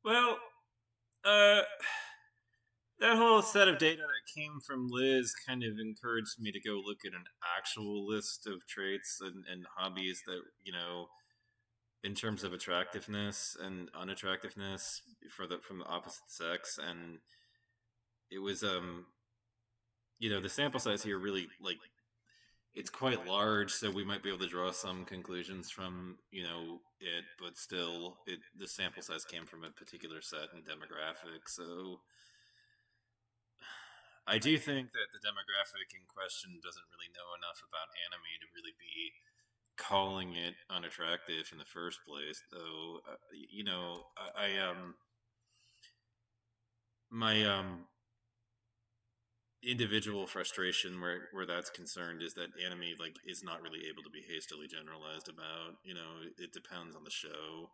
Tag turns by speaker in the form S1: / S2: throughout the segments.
S1: Well, uh, that whole set of data that came from Liz kind of encouraged me to go look at an actual list of traits and hobbies that, in terms of attractiveness and unattractiveness from the opposite sex. And it was, the sample size here really, like, it's quite large, so we might be able to draw some conclusions from it, but still, the sample size came from a particular set and demographic. So I do think that the demographic in question doesn't really know enough about anime to really be calling it unattractive in the first place. Though, my individual frustration where that's concerned is that anime like is not really able to be hastily generalized about. It depends on the show.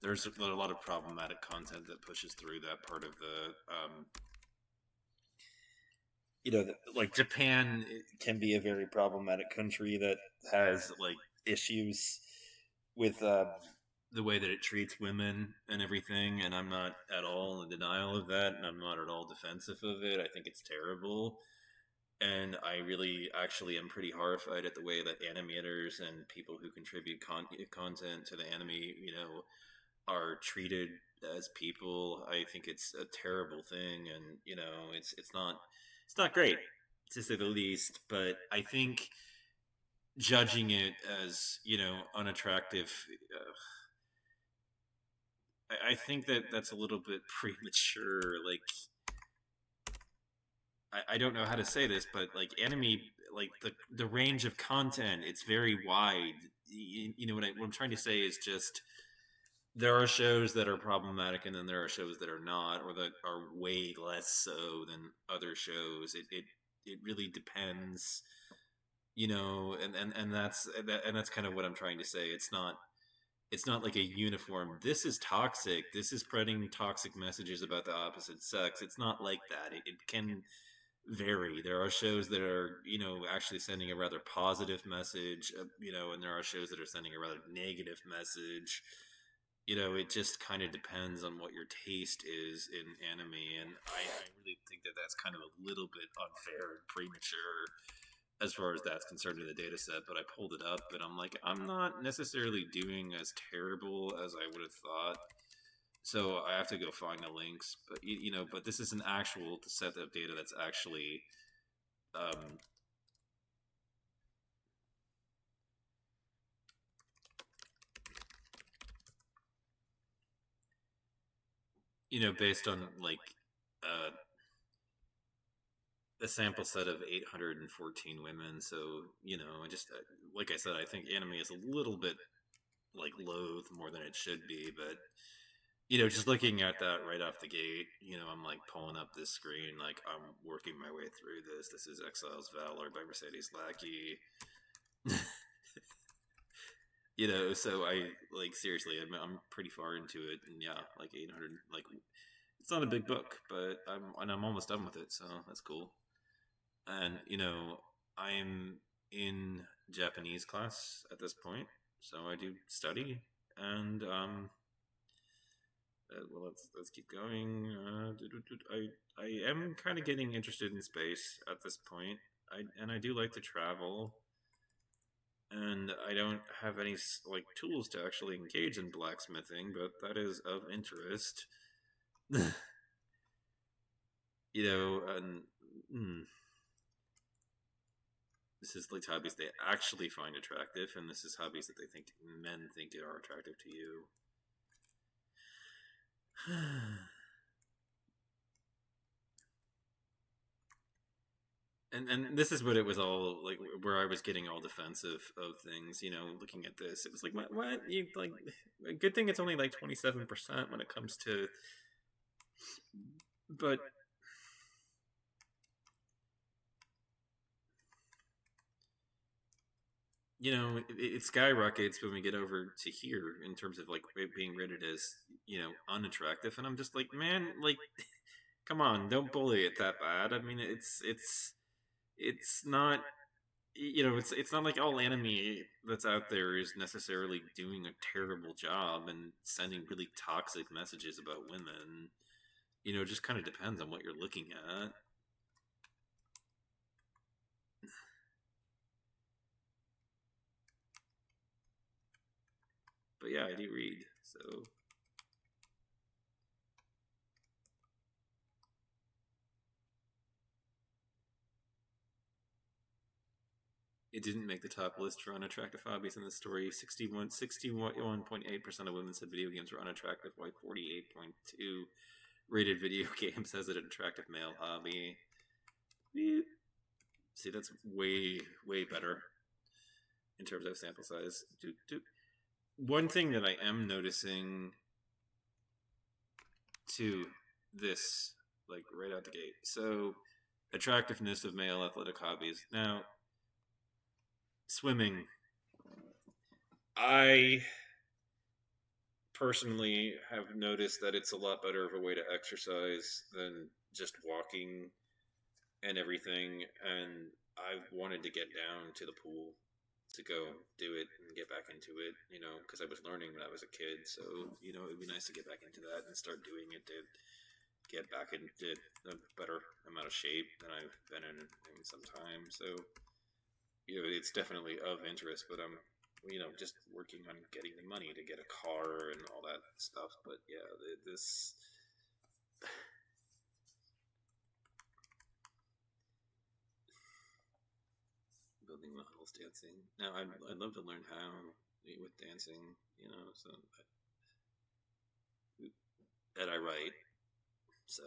S1: There's a lot of problematic content that pushes through that part of the like Japan can be a very problematic country that has like issues with the way that it treats women and everything, and I'm not at all in denial of that, and I'm not at all defensive of it. I think it's terrible, and I really actually am pretty horrified at the way that animators and people who contribute content to the anime, are treated as people. I think it's a terrible thing, and it's not great to say the least. But I think judging it as unattractive, I think that that's a little bit premature. Like I don't know how to say this, but like anime, like the range of content, it's very wide. What I'm trying to say is just there are shows that are problematic, and then there are shows that are not, or that are way less so than other shows. It really depends, and that's kind of what I'm trying to say. It's not like a uniform. This is toxic. This is spreading toxic messages about the opposite sex. It's not like that. It can vary. There are shows that are, actually sending a rather positive message, and there are shows that are sending a rather negative message. It just kind of depends on what your taste is in anime, and I really think that that's kind of a little bit unfair and premature as far as that's concerned in the data set. But I pulled it up, and I'm like, I'm not necessarily doing as terrible as I would have thought. So I have to go find the links, but but this is an actual set of data that's actually, um, based on like uh, a sample set of 814 women. So just like I said, I think anime is a little bit like loathed more than it should be, but just looking at that right off the gate, I'm like pulling up this screen, like I'm working my way through this. This is Exile's Valor by Mercedes Lackey. So I like seriously, I'm pretty far into it, and yeah, like 800, like it's not a big book, but I'm almost done with it, so that's cool. And I'm in Japanese class at this point, so I do study, and well, let's keep going. I am kind of getting interested in space at this point. I do like to travel, and I don't have any like tools to actually engage in blacksmithing, but that is of interest. And this is like hobbies they actually find attractive, and this is hobbies that they think men think are attractive to you. And this is what it was all like, where I was getting all defensive of things. Looking at this, it was like, what you like? A good thing it's only like 27% when it comes to, but it skyrockets when we get over to here in terms of like it being rated as unattractive, and I'm just like, man, like, come on, don't bully it that bad. I mean, it's not. it's not like all anime that's out there is necessarily doing a terrible job and sending really toxic messages about women. It just kind of depends on what you're looking at. But yeah, I do read, so it didn't make the top list for unattractive hobbies in the story. 61.8% of women said video games were unattractive, while 48.2 rated video games as an attractive male hobby. See, that's way, way better in terms of sample size. One thing that I am noticing to this, like right out the gate. So, attractiveness of male athletic hobbies. Now, swimming. I personally have noticed that it's a lot better of a way to exercise than just walking and everything. And I've wanted to get down to the pool to go do it and get back into it, because I was learning when I was a kid. So, it would be nice to get back into that and start doing it to get back into a better amount of shape than I've been in some time. So, it's definitely of interest, but I'm, just working on getting the money to get a car and all that stuff. But yeah, this. Building models dancing. Now, I'd love to learn how with dancing, so. And I write, so,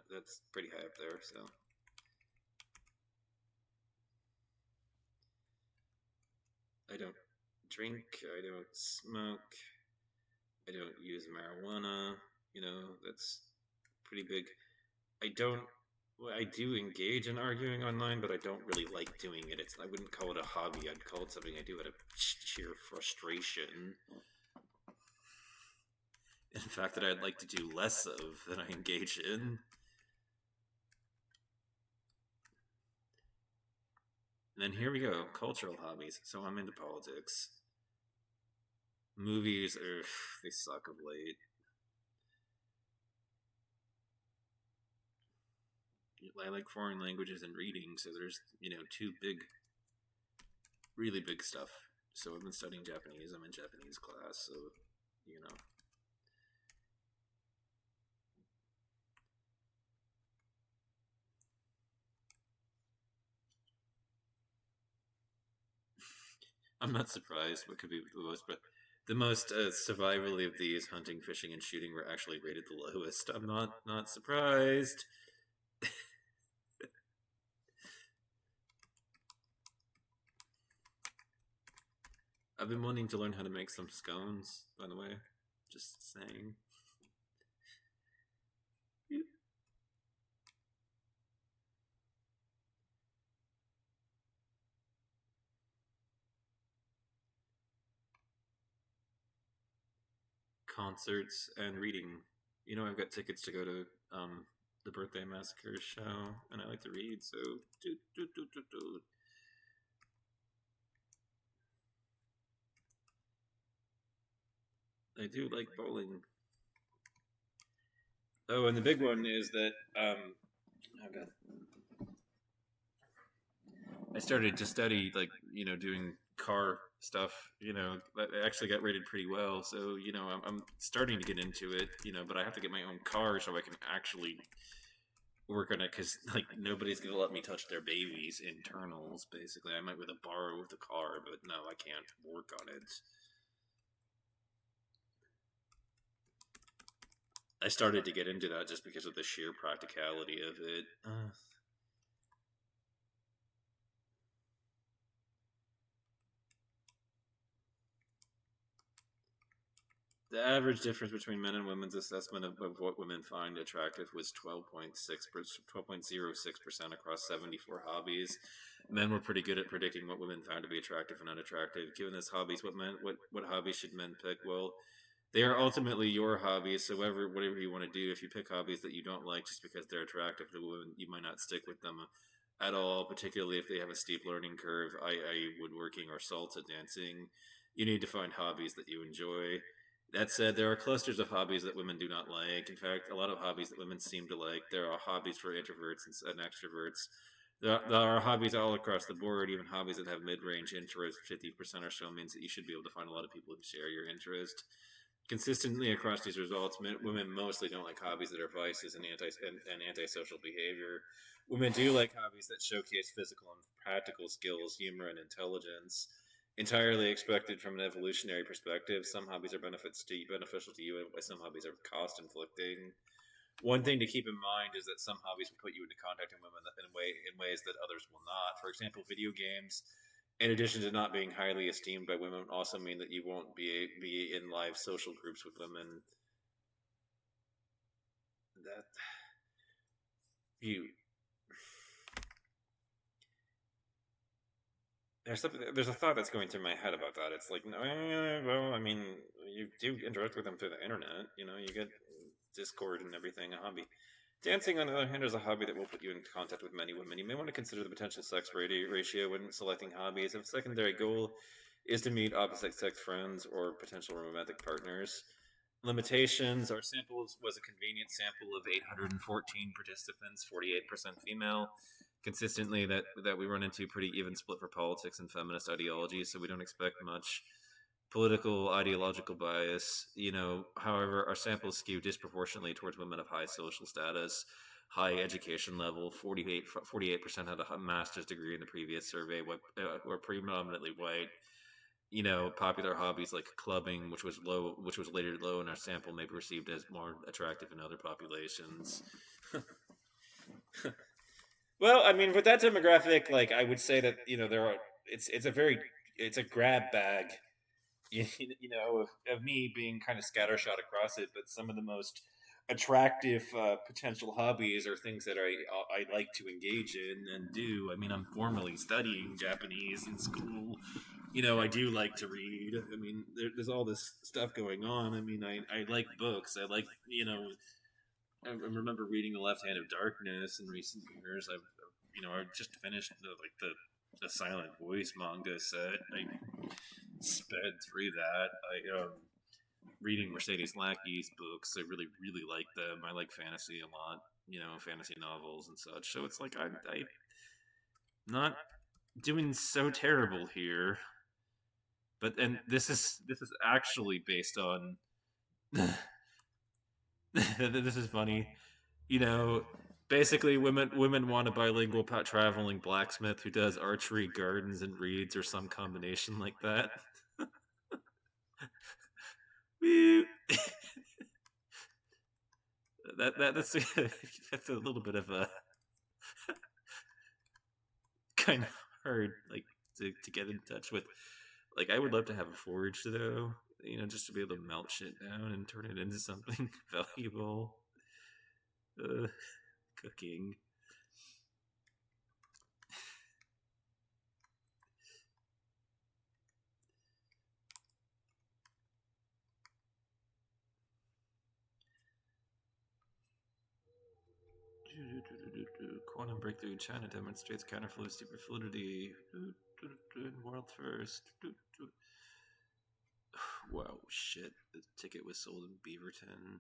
S1: that's pretty high up there, so. I don't drink, I don't smoke, I don't use marijuana, that's pretty big. I do engage in arguing online, but I don't really like doing it. I wouldn't call it a hobby, I'd call it something I do out of sheer frustration. In fact, that I'd like to do less of than I engage in. And then here we go, cultural hobbies. So I'm into politics. Movies, they suck of late. I like foreign languages and reading, so there's, two really big stuff. So I've been studying Japanese. I'm in Japanese class, so, I'm not surprised what could be the most, but the most survivally of these, hunting, fishing, and shooting, were actually rated the lowest. I'm not surprised. I've been wanting to learn how to make some scones, by the way. Just saying. Concerts and reading. I've got tickets to go to the Birthday Massacre show, and I like to read, so I do like bowling. Oh, and the big one is that oh god, I started to study doing car stuff. That actually got rated pretty well. So I'm starting to get into it. But I have to get my own car so I can actually work on it, because nobody's gonna let me touch their baby's internals. Basically, I might with a borrow with the car, but no, I can't work on it. I started to get into that just because of the sheer practicality of it. The average difference between men and women's assessment of what women find attractive was 12.06% across 74 hobbies. Men were pretty good at predicting what women found to be attractive and unattractive. Given this hobbies, what hobbies should men pick? Well, they are ultimately your hobbies, so whatever you want to do. If you pick hobbies that you don't like just because they're attractive to women, you might not stick with them. at all, particularly if they have a steep learning curve. Woodworking or salsa dancing. You need to find hobbies that you enjoy. That said, there are clusters of hobbies that women do not like. In fact, a lot of hobbies that women seem to like. There are hobbies for introverts and extroverts. There are hobbies all across the board, even hobbies that have mid-range interest. 50% or so means that you should be able to find a lot of people who share your interest. Consistently across these results, women mostly don't like hobbies that are vices and antisocial behavior. Women do like hobbies that showcase physical and practical skills, humor, and intelligence. Entirely expected from an evolutionary perspective, some hobbies are beneficial to you, and some hobbies are cost inflicting. One thing to keep in mind is that some hobbies will put you into contact with women in ways that others will not. For example, video games, in addition to not being highly esteemed by women, also mean that you won't be in live social groups with women. That you there's a thought that's going through my head about that. It's like, no, well, I mean, you do interact with them through the internet. You know, you get Discord and everything. A hobby. Dancing, on the other hand, is a hobby that will put you in contact with many women. You may want to consider the potential sex ratio when selecting hobbies. If a secondary goal is to meet opposite sex friends or potential romantic partners. Limitations. Our sample was a convenient sample of 814 participants, 48% female. Consistently, that we run into pretty even split for politics and feminist ideology, so we don't expect much political ideological bias. However, our samples skew disproportionately towards women of high social status, high education level. 48% had a master's degree in the previous survey, were predominantly white. Popular hobbies like clubbing, which was later low in our sample, may be perceived as more attractive in other populations. Well, I mean, with that demographic, like I would say that there are it's a grab bag, of me being kind of scattershot across it. But some of the most attractive potential hobbies are things that I like to engage in and do. I mean, I'm formally studying Japanese in school. I do like to read. I mean, there's all this stuff going on. I mean, I like books. I like, I remember reading The Left Hand of Darkness in recent years. I just finished the Silent Voice manga set. I sped through that. I reading Mercedes Lackey's books. I really really like them. I like fantasy a lot. Fantasy novels and such. So it's like I'm not doing so terrible here. But and this is actually based on. This is funny. You know, Basically, women want a bilingual traveling blacksmith who does archery, gardens, and reads, or some combination like that. That's that's a little bit of a kind of hard, like to get in touch with. Like, I would love to have a forge though, just to be able to melt shit down and turn it into something valuable. Cooking. Quantum breakthrough in China demonstrates counterflow superfluidity. World first. Wow, shit. The ticket was sold in Beaverton.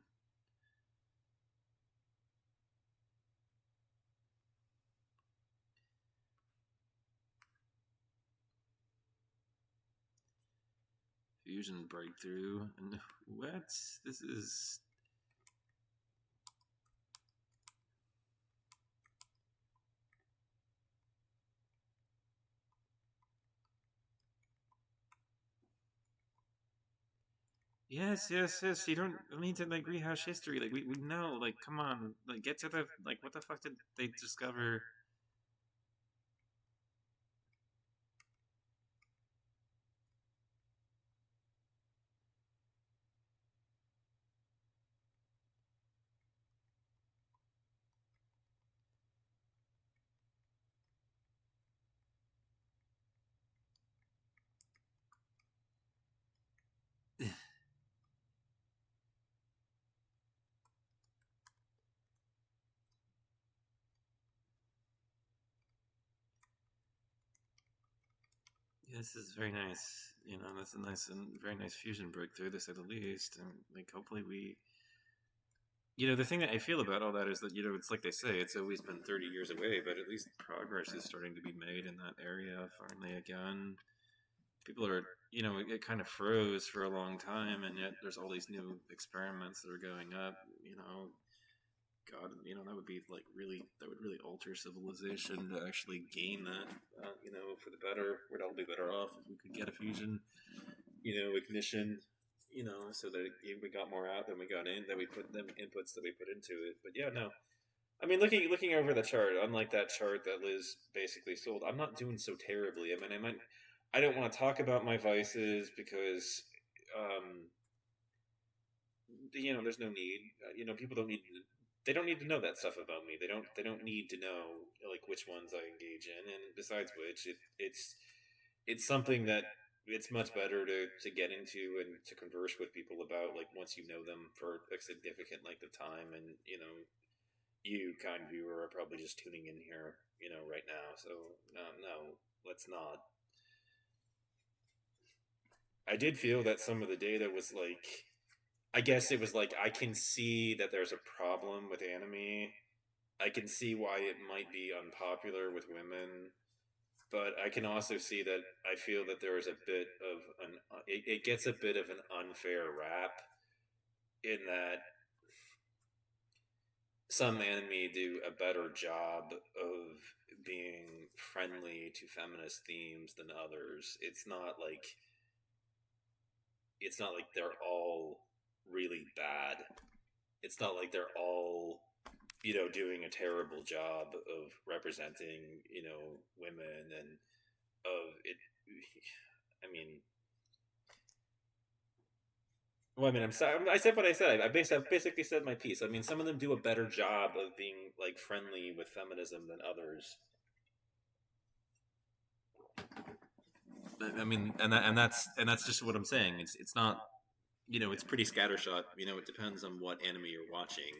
S1: Fusion breakthrough. And what? This is. Yes, yes, yes. You don't need to rehash history. We know. Come on. Get to the What the fuck did they discover? This is very nice. That's a nice and very nice fusion breakthrough, to say the least. And like, hopefully, the thing that I feel about all that is that it's like they say, it's always been 30 years away, but at least progress is starting to be made in that area finally again. People are, it kind of froze for a long time, and yet there's all these new experiments that are going up. God, that would be like really, that would really alter civilization to actually gain that, for the better. We'd all be better off if we could get a fusion, ignition, so that we got more out than we got in, that we put them inputs that we put into it. But yeah, no. I mean, looking over the chart, unlike that chart that Liz basically sold, I'm not doing so terribly. I mean, I don't want to talk about my vices because, um, there's no need. People don't need they don't need to know that stuff about me. They don't need to know like which ones I engage in, and besides which, it's something that it's much better to get into and to converse with people about, like, once you know them for a significant length of time. And you, kind viewer, are probably just tuning in here right now, so no, let's not. I did feel that some of the data was like, I guess it was like, I can see that there's a problem with anime. I can see why it might be unpopular with women, but I can also see that I feel that there is a bit of it gets a bit of an unfair rap, in that some anime do a better job of being friendly to feminist themes than others. It's not like they're all really bad. It's not like they're all doing a terrible job of representing women, and of it. I mean, well, I mean, I'm sorry. I said what I said. I basically said my piece. I mean, some of them do a better job of being like friendly with feminism than others. I mean, and that's just what I'm saying. It's not, it's pretty scattershot. It depends on what anime you're watching.